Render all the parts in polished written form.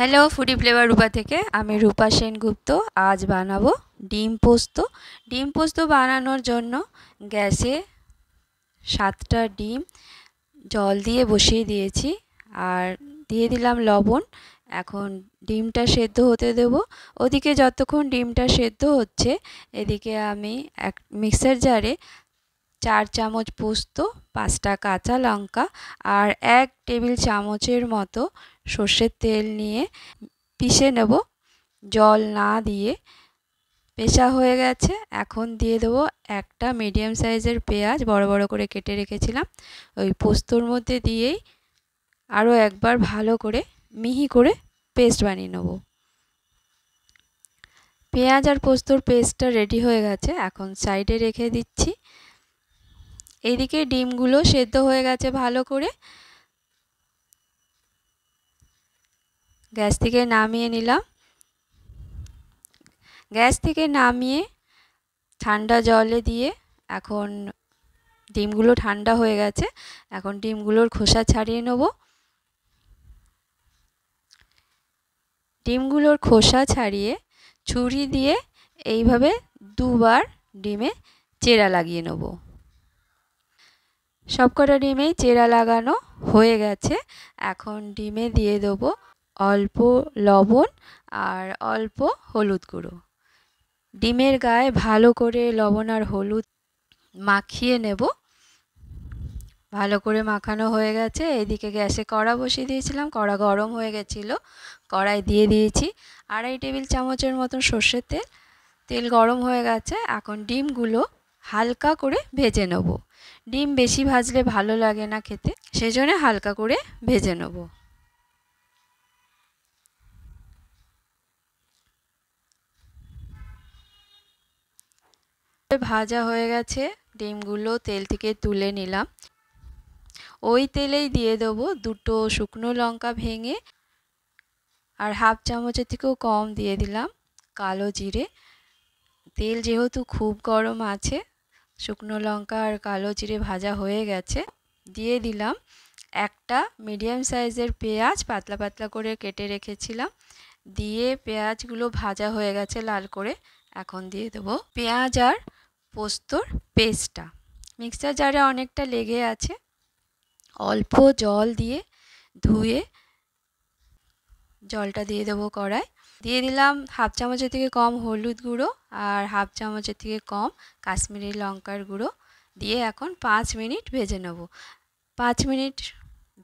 Hello, foodie flavour রূপা থেকে আমি রূপা সেনগুপ্ত। আজ বানাবো ডিম পোস্ত। ডিম পোস্ত বানানোর জন্য গ্যাসে 7টা ডিম জল দিয়ে বসিয়ে দিয়েছি, আর দিয়ে দিলাম লবণ। এখন ডিমটা সেদ্ধ হতে দেব। ওদিকে যতক্ষণ ডিমটা সেদ্ধ হচ্ছে, এদিকে আমি এক মিক্সার জারে 4 চামচ পোস্ত, 5টা কাঁচা লঙ্কা আর 1 টেবিল চামচের মতো সর্ষের তেল নিয়ে পিষে নেব, জল না দিয়ে। পেষা হয়ে গেছে। এখন দিয়ে দেবো একটা মিডিয়াম সাইজের পেঁয়াজ বড় বড় করে কেটে রেখেছিলাম। ওই পোস্তর মধ্যে দিয়েই আরও একবার ভালো করে মিহি করে পেস্ট বানিয়ে নেব। পেঁয়াজ আর পোস্তর পেস্টটা রেডি হয়ে গেছে, এখন সাইডে রেখে দিচ্ছি। এইদিকে ডিমগুলো সেদ্ধ হয়ে গেছে ভালো করে। গ্যাস থেকে নামিয়ে নিলাম। গ্যাস থেকে নামিয়ে ঠান্ডা জলে দিয়ে এখন ডিমগুলো ঠান্ডা হয়ে গেছে, এখন ডিমগুলোর খোসা ছাড়িয়ে নেব। ডিমগুলোর খোসা ছাড়িয়ে ছুরি দিয়ে এইভাবে দুবার ডিমে চেরা লাগিয়ে নেব। সবকটা ডিমেই চেরা লাগানো হয়ে গেছে। এখন ডিমে দিয়ে দেবো অল্প লবণ আর অল্প হলুদ গুঁড়ো। ডিমের গায়ে ভালো করে লবণ আর হলুদ মাখিয়ে নেব। ভালো করে মাখানো হয়ে গেছে। এদিকে গ্যাসে কড়া বসিয়ে দিয়েছিলাম, কড়া গরম হয়ে গেছিলো। কড়াই দিয়ে দিয়েছি 2.5 টেবিল চামচের মতন সর্ষের তেল। তেল গরম হয়ে গেছে। এখন ডিমগুলো হালকা করে ভেজে নেব। ডিম বেশি ভাজলে ভালো লাগে না খেতে, সেজন্য হালকা করে ভেজে নেব। ভাজা হয়ে গেছে, ডিমগুলো তেল থেকে তুলে নিলাম। ওই তেলেই দিয়ে দেবো 2টো শুকনো লঙ্কা ভেঙে, আর হাফ চামচের থেকেও কম দিয়ে দিলাম কালো জিরে। তেল যেহেতু খুব গরম আছে, শুকনো লঙ্কা আর কালো জিরে ভাজা হয়ে গেছে। দিয়ে দিলাম একটা মিডিয়াম সাইজের পেঁয়াজ পাতলা পাতলা করে কেটে রেখেছিলাম। দিয়ে পেঁয়াজগুলো ভাজা হয়ে গেছে লাল করে। এখন দিয়ে দেবো পেঁয়াজ আর পোস্তর পেস্টটা। মিক্সার জারে অনেকটা লেগে আছে, অল্প জল দিয়ে ধুয়ে জলটা দিয়ে দেবো কড়াই। দিয়ে দিলাম হাফ চামচের থেকে কম হলুদ গুঁড়ো আর হাফ চামচের থেকে কম কাশ্মীরি লঙ্কার গুঁড়ো দিয়ে এখন 5 মিনিট ভেজে নেব। 5 মিনিট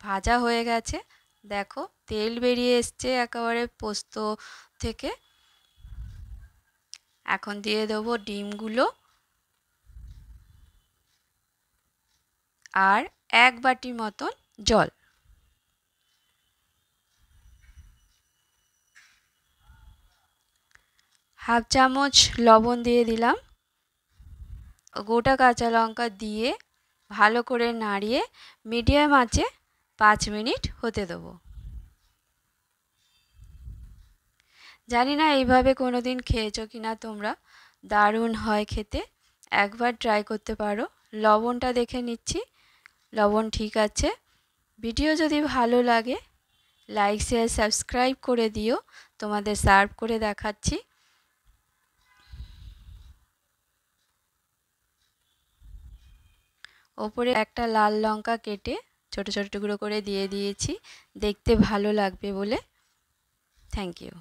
ভাজা হয়ে গেছে, দেখো তেল বেরিয়ে এসছে একেবারে পোস্ত থেকে। এখন দিয়ে দেবো ডিমগুলো আর 1 বাটি মতন জল। হাফ চামচ লবণ দিয়ে দিলাম। গোটা কাঁচা লঙ্কা দিয়ে ভালো করে নাড়িয়ে মিডিয়াম আঁচে 5 মিনিট হতে দেবো। জানি না এইভাবে কোনো দিন খেয়েছো কিনা তোমরা, দারুণ হয় খেতে, একবার ট্রাই করতে পারো। লবণটা দেখে নিচ্ছি, লবণ ঠিক আছে। ভিডিও যদি ভালো লাগে লাইক শেয়ার সাবস্ক্রাইব করে দিও। তোমাদের সার্ভ করে দেখাচ্ছি। ওপরে একটা লাল লঙ্কা কেটে ছোট ছোট টুকরো করে দিয়ে দিয়েছি, দেখতে ভালো লাগবে বলে। Thank you.